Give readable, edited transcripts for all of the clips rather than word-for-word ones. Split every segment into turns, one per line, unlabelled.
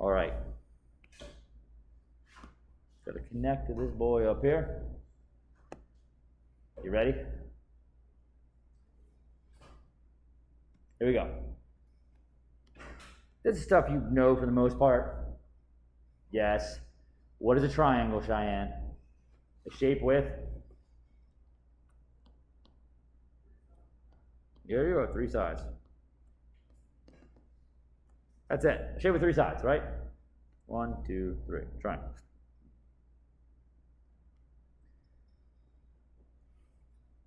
All right. Got to connect to this boy up here. You ready? Here we go. This is stuff you know for the most part. Yes. What is a triangle, Cheyenne? A shape with? Here you go, 3 sides. That's it. A shape with 3 sides, right? 1, 2, 3. Triangle.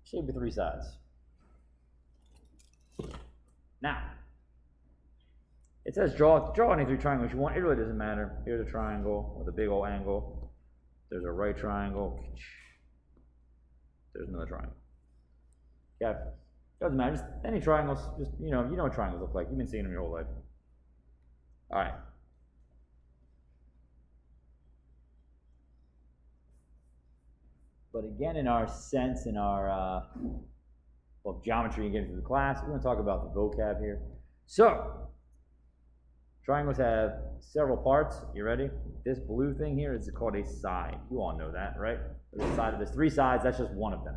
Shape with 3 sides. Now, it says draw any 3 triangles you want. It really doesn't matter. Here's a triangle with a big old angle. There's a right triangle. There's another triangle. Yeah, doesn't matter. Just any triangles. Just you know what triangles look like. You've been seeing them your whole life. All right. But again, in our sense, in our geometry and getting through the class, we're going to talk about the vocab here. So, triangles have several parts. You ready? This blue thing here is called a side. You all know that, right? There's 3 sides. That's just one of them.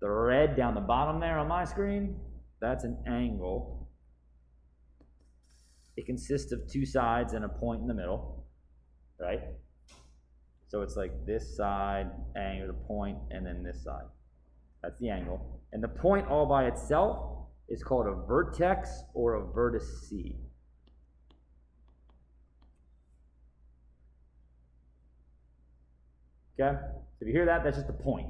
The red down the bottom there on my screen, that's an angle. It consists of 2 sides and a point in the middle, right? So it's like this side, angle, the point, and then this side. That's the angle. And the point all by itself is called a vertex or a vertex. Okay? So if you hear that, that's just the point.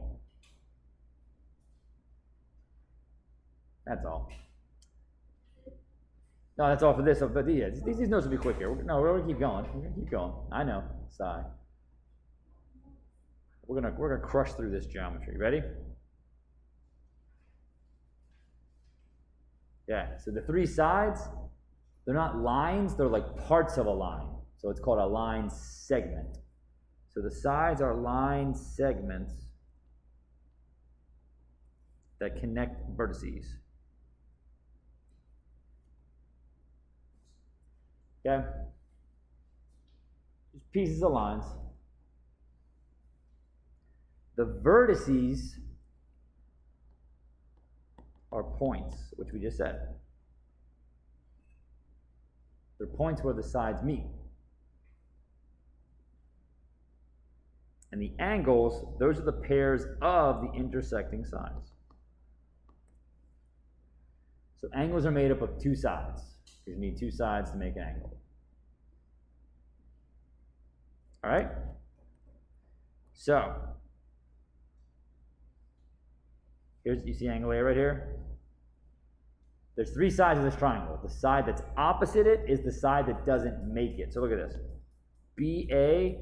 That's all. No, that's all for this. But yeah, these notes will be quick here. No, we're gonna keep going. We're gonna keep going. I know. Sigh. We're gonna crush through this geometry. Ready? Yeah. So the 3 sides, they're not lines. They're like parts of a line. So it's called a line segment. So the sides are line segments that connect vertices. Okay? Just pieces of lines. The vertices are points, which we just said. They're points where the sides meet. And the angles, those are the pairs of the intersecting sides. So angles are made up of 2 sides. You need 2 sides to make an angle. All right? So, you see angle A right here? There's 3 sides of this triangle. The side that's opposite it is the side that doesn't make it. So look at this. BA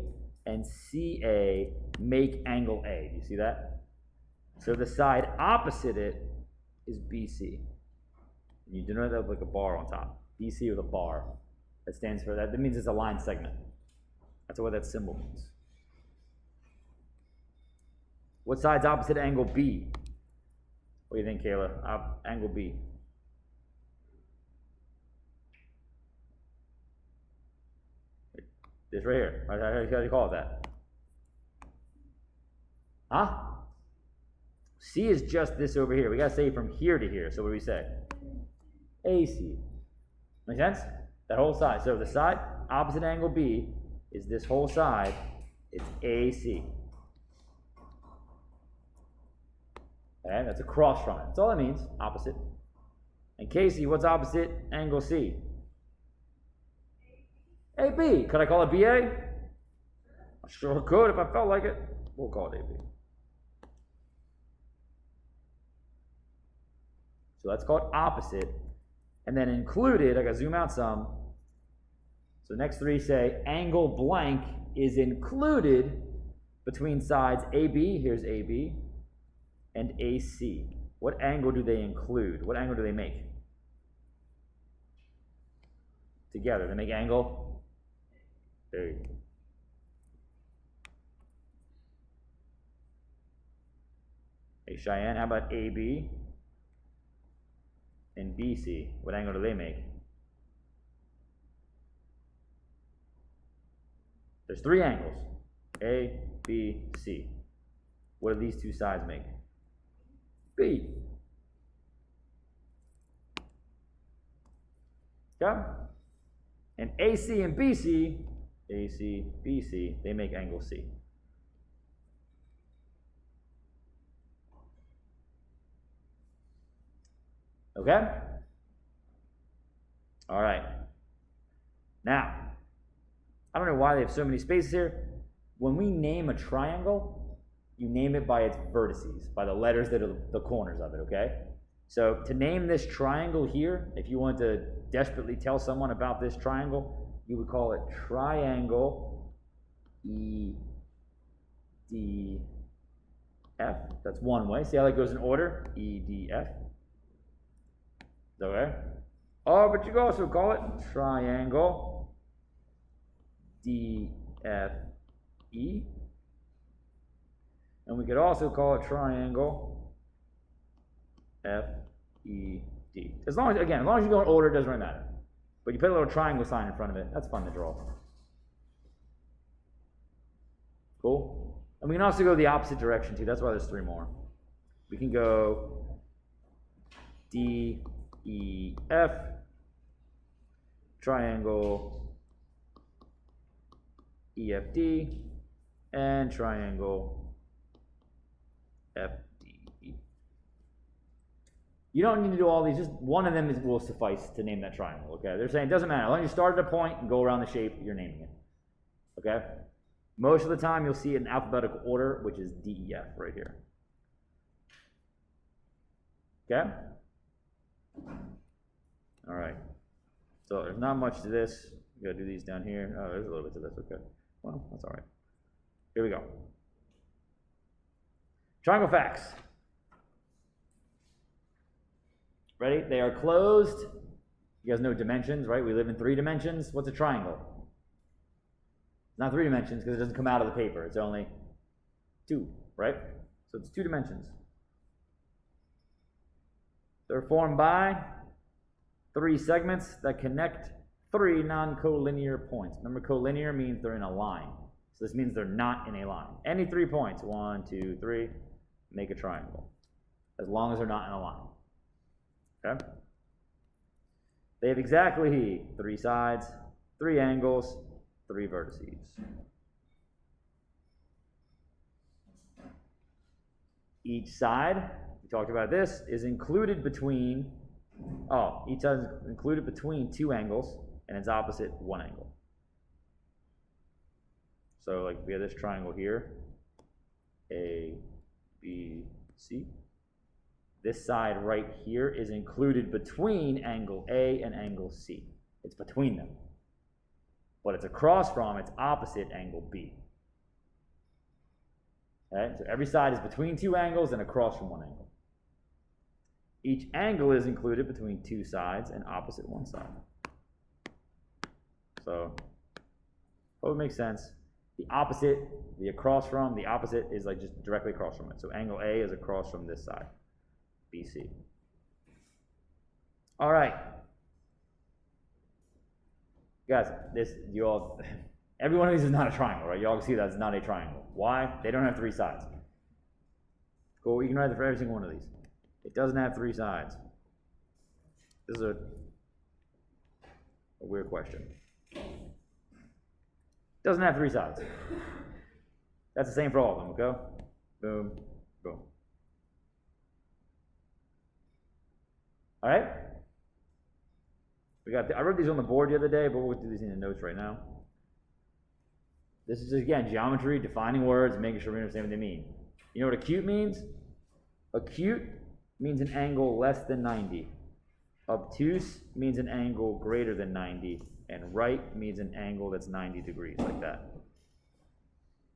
and CA make angle A. Do you see that? So the side opposite it is BC. You denote that with like a bar on top. BC with a bar. That stands for that. That means it's a line segment. That's what that symbol means. What side's opposite angle B? What do you think, Kayla? Angle B. This right here. How do you call it that? Huh? C is just this over here. We got to say from here to here. So what do we say? AC. Make sense? That whole side. So the side opposite angle B is this whole side. It's AC. Okay, that's a cross from it. That's all that means. Opposite. And Casey, what's opposite angle C? AB. Could I call it BA? I sure could if I felt like it. We'll call it AB. So that's called opposite. And then included, I gotta zoom out some. So next 3 say angle blank is included between sides AB, here's AB, and AC. What angle do they include? What angle do they make? Together, they make angle. There you go. Hey Cheyenne, how about AB and BC? What angle do they make? There's three angles, A, B, C. What do these two sides make? B. Okay? And AC and BC, they make angle C. Okay? All right. Now, I don't know why they have so many spaces here. When we name a triangle, you name it by its vertices, by the letters that are the corners of it, okay? So to name this triangle here, if you want to desperately tell someone about this triangle, you would call it Triangle EDF. That's one way. See how that goes in order? EDF. Okay? Oh, but you can also call it Triangle DFE. And we could also call it Triangle FED. As long as you go in order, it doesn't really matter. But you put a little triangle sign in front of it. That's fun to draw. Cool? And we can also go the opposite direction too. That's why there's three more. We can go DEF, Triangle EFD, and Triangle FDE. You don't need to do all these, just one of them will suffice to name that triangle, okay? They're saying it doesn't matter, as long as you start at a point and go around the shape, you're naming it, okay? Most of the time you'll see it in alphabetical order, which is DEF right here. Okay? All right. So there's not much to this. We gotta do these down here. Oh, there's a little bit to this, okay. Well, that's all right. Here we go. Triangle facts. Ready? They are closed. You guys know dimensions, right? We live in 3 dimensions. What's a triangle? It's not 3 dimensions because it doesn't come out of the paper. It's only 2, right? So it's 2 dimensions. They're formed by 3 segments that connect 3 non-collinear points. Remember, collinear means they're in a line. So this means they're not in a line. Any 3 points, 1, 2, 3, make a triangle. As long as they're not in a line. Okay? They have exactly 3 sides, 3 angles, 3 vertices. Each side, we talked about this, is included between, each side is included between 2 angles, and its opposite 1 angle. So like we have this triangle here, A, B, C. This side right here is included between angle A and angle C. It's between them. But it's across from its opposite angle B. Okay? So every side is between 2 angles and across from 1 angle. Each angle is included between 2 sides and opposite 1 side. So, hope it makes sense. The opposite, the across from, the opposite is like just directly across from it. So angle A is across from this side, BC. All right. Guys, every one of these is not a triangle, right? You all can see that's not a triangle. Why? They don't have 3 sides. Cool, you can write it for every single one of these. It doesn't have 3 sides. This is a weird question. It doesn't have 3 sides. That's the same for all of them, okay? Boom, boom. All right? I wrote these on the board the other day, but we'll do these in the notes right now. This is, again, geometry, defining words, and making sure we understand what they mean. You know what acute means? Acute means an angle less than 90. Obtuse means an angle greater than 90. And right means an angle that's 90 degrees, like that.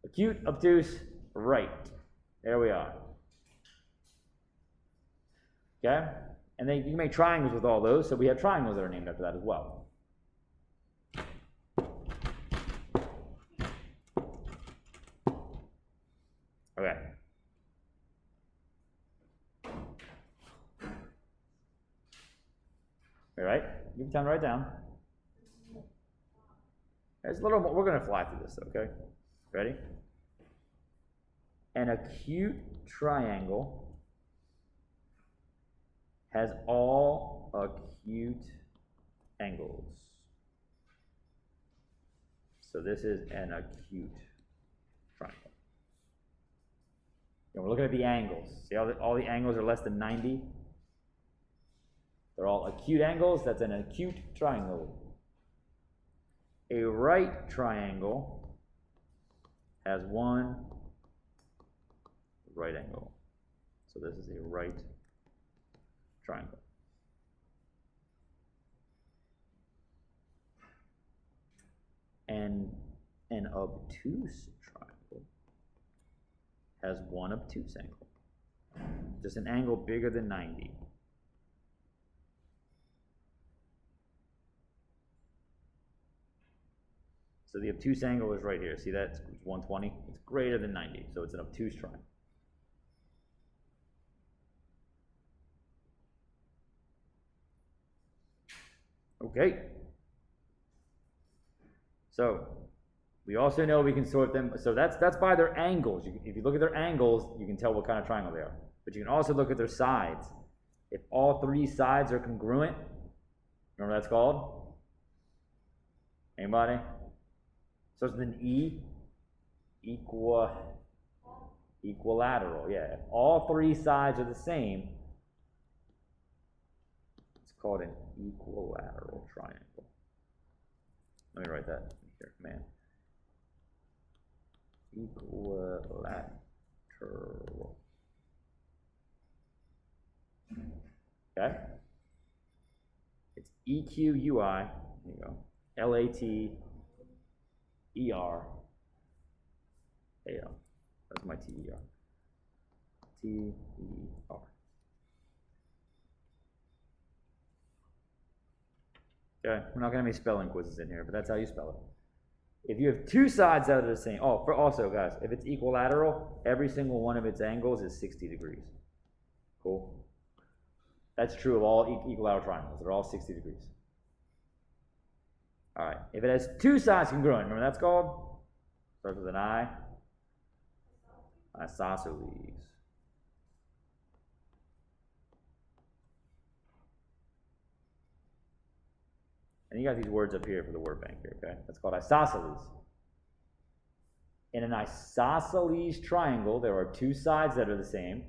Acute, obtuse, right. There we are. Okay? And then you can make triangles with all those, so we have triangles that are named after that as well. Okay. All right, give me time to write down. There's a little more, we're gonna fly through this, okay? Ready? An acute triangle has all acute angles. So this is an acute triangle. And we're looking at the angles. See how all the angles are less than 90? They're all acute angles. That's an acute triangle. A right triangle has one right angle. So this is a right triangle. And an obtuse triangle has one obtuse angle. Just an angle bigger than 90. So the obtuse angle is right here. See that? It's 120. It's greater than 90. So it's an obtuse triangle. Okay. So we also know we can sort them. So that's by their angles. If you look at their angles, you can tell what kind of triangle they are. But you can also look at their sides. If all three sides are congruent, remember what that's called? Anybody? Starts with an E. Equilateral. Yeah. If all three sides are the same, it's called an equilateral triangle. Let me write that here, man. Equilateral. Okay? It's EQUI, there you go, LATERAL. That's my TER. TER. Okay, we're not going to have any spelling quizzes in here, but that's how you spell it. If you have two sides that are the same, also guys, if it's equilateral, every single one of its angles is 60 degrees. Cool? That's true of all equilateral triangles. They're all 60 degrees. All right, if it has two sides congruent, remember that's called? Starts with an I. Isosceles. And you got these words up here for the word bank here, okay? That's called isosceles. In an isosceles triangle, there are two sides that are the same,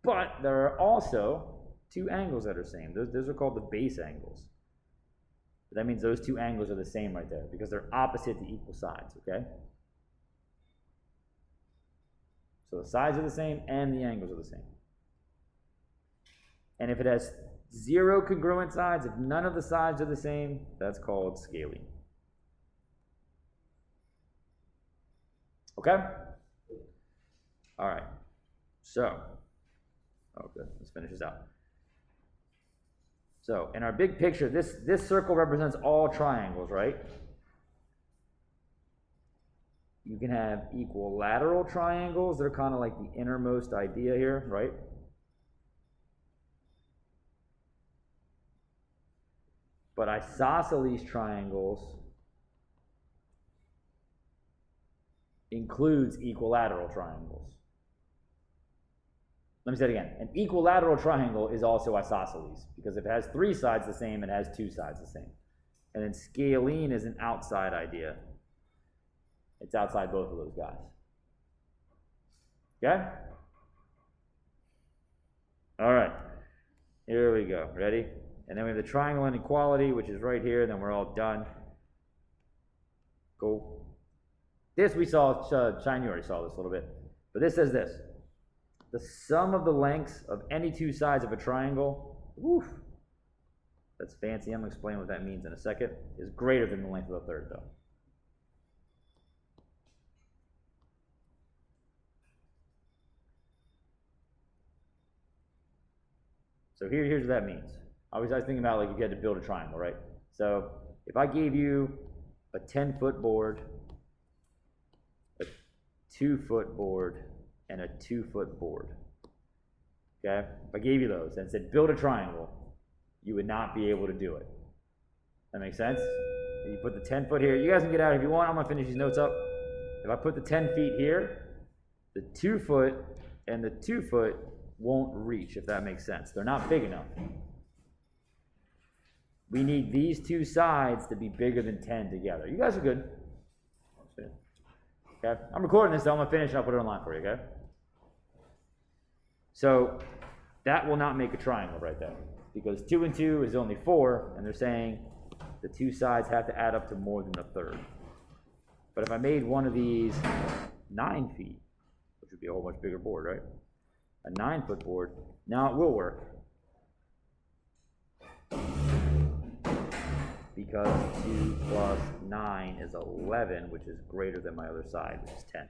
but there are also two angles that are the same. Those are called the base angles. But that means those two angles are the same right there because they're opposite the equal sides, okay? So the sides are the same and the angles are the same. And if it has zero congruent sides, if none of the sides are the same, that's called scalene. Okay? All right. So, good. Let's finish this out. So, in our big picture, this circle represents all triangles, right? You can have equilateral triangles. They're kind of like the innermost idea here, right? But isosceles triangles includes equilateral triangles. Let me say it again. An equilateral triangle is also isosceles because if it has three sides the same, it has two sides the same. And then scalene is an outside idea. It's outside both of those guys. Okay? All right. Here we go. Ready? And then we have the triangle inequality, which is right here, and then we're all done. Cool. This we saw, Shine, you already saw this a little bit. But this says this. The sum of the lengths of any two sides of a triangle, woof, that's fancy, I'm going to explain what that means in a second, is greater than the length of the third, though. So here's what that means. I was thinking about like if you had to build a triangle, right? So if I gave you a 10-foot board, a 2-foot board, and a 2-foot board, okay? If I gave you those and said build a triangle, you would not be able to do it. That make sense? You put the 10 foot here. You guys can get out if you want. I'm going to finish these notes up. If I put the 10 feet here, the 2 foot and the 2 foot won't reach, if that makes sense. They're not big enough. We need these two sides to be bigger than 10 together. You guys are good. Okay, I'm recording this, so I'm going to finish and I'll put it online for you, okay? So that will not make a triangle right there, because 2 and 2 is only 4, and they're saying the two sides have to add up to more than a third. But if I made one of these 9 feet, which would be a whole much bigger board, right? A 9 foot board, now it will work. Because 2 plus 9 is 11, which is greater than my other side, which is 10.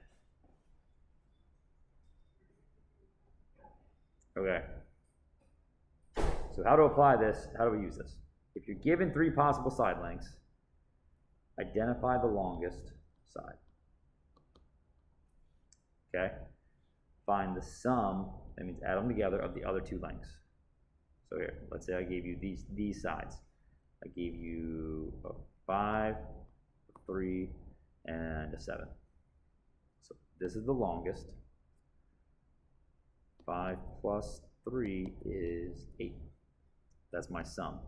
Okay. So how to apply this? How do we use this? If you're given 3 possible side lengths, identify the longest side. Okay? Find the sum, that means add them together, of the other 2 lengths. So here, let's say I gave you these sides. I gave you a 5, a 3, and a 7. So this is the longest. 5 plus 3 is 8. That's my sum.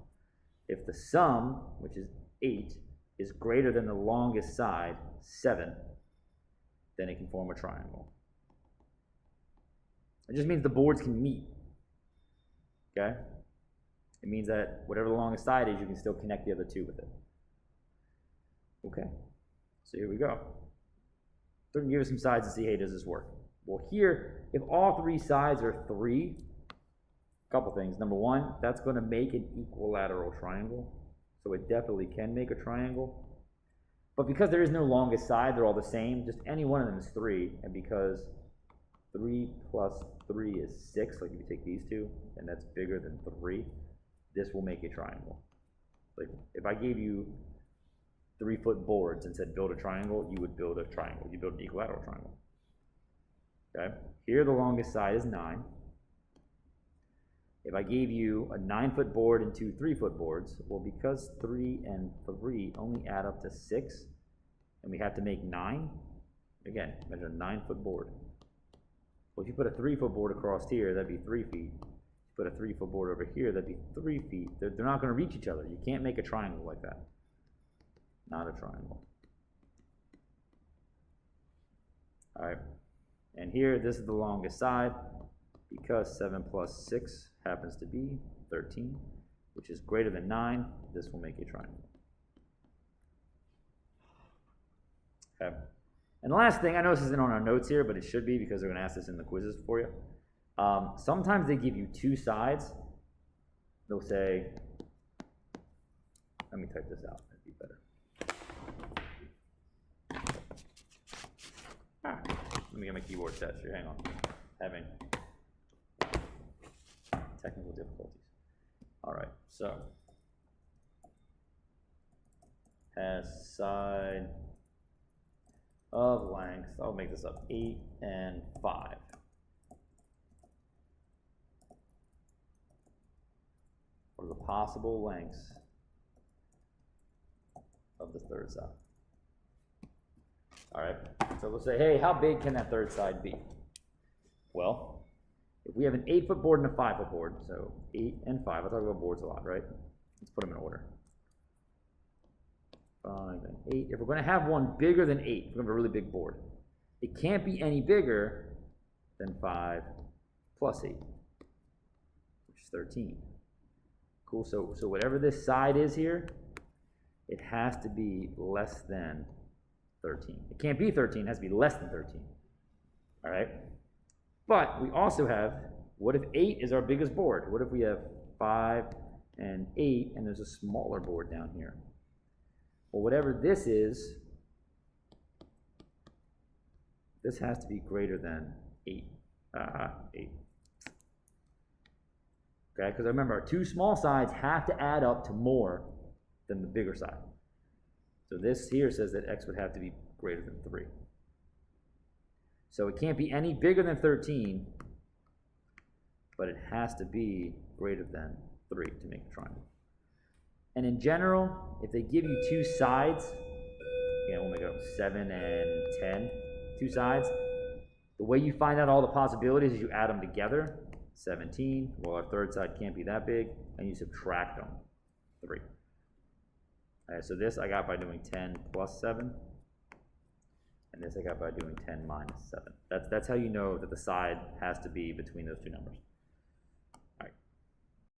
If the sum, which is 8, is greater than the longest side, 7, then it can form a triangle. It just means the boards can meet. Okay? It means that whatever the longest side is, you can still connect the other 2 with it. Okay, so here we go. They're going to give us some sides and see, hey, does this work? Well, here, if all 3 sides are 3, a couple things. Number 1, that's going to make an equilateral triangle. So it definitely can make a triangle. But because there is no longest side, they're all the same. Just any one of them is 3. And because 3 plus 3 is 6, like if you take these 2, and that's bigger than 3, this will make a triangle. Like if I gave you 3 foot boards and said build a triangle, you would build a triangle. You build an equilateral triangle. Okay? Here the longest side is 9. If I gave you a 9 foot board and 2 3 foot boards, well, because 3 and 3 only add up to 6, and we have to make 9, again, measure a 9 foot board. Well, if you put a 3 foot board across here, that'd be 3 feet. Put a 3 foot board over here, that'd be 3 feet. They're not going to reach each other. You can't make a triangle like that. Not a triangle. All right. And here, this is the longest side, because 7 plus 6 happens to be 13, which is greater than 9. This will make a triangle. Okay. And the last thing, I know this isn't on our notes here, but it should be because they're going to ask this in the quizzes for you. Sometimes they give you 2 sides. They'll say, let me type this out, that'd be better. Let me get my keyboard set here, hang on. Having technical difficulties. Alright, so has side of length, I'll make this up, 8 and 5. What are the possible lengths of the third side? All right, so we'll say, hey, how big can that third side be? Well, if we have an 8 foot board and a 5 foot board, so 8 and 5, I talk about boards a lot, right? Let's put them in order. 5 and 8. If we're going to have one bigger than 8, we're going to have a really big board. It can't be any bigger than 5 plus 8, which is 13. Cool, so whatever this side is here, it has to be less than 13. It can't be 13, it has to be less than 13. All right? But we also have, what if 8 is our biggest board? What if we have 5 and 8, and there's a smaller board down here? Well, whatever this is, this has to be greater than 8. 8. Okay, because remember, our 2 small sides have to add up to more than the bigger side. So this here says that x would have to be greater than 3. So it can't be any bigger than 13, but it has to be greater than 3 to make a triangle. And in general, if they give you two sides, we'll make it up 7 and 10, two sides. The way you find out all the possibilities is you add them together. 17, well, our third side can't be that big, and you subtract them, 3. All right, so this I got by doing 10 plus 7, and this I got by doing 10 minus 7. That's how you know that the side has to be between those two numbers.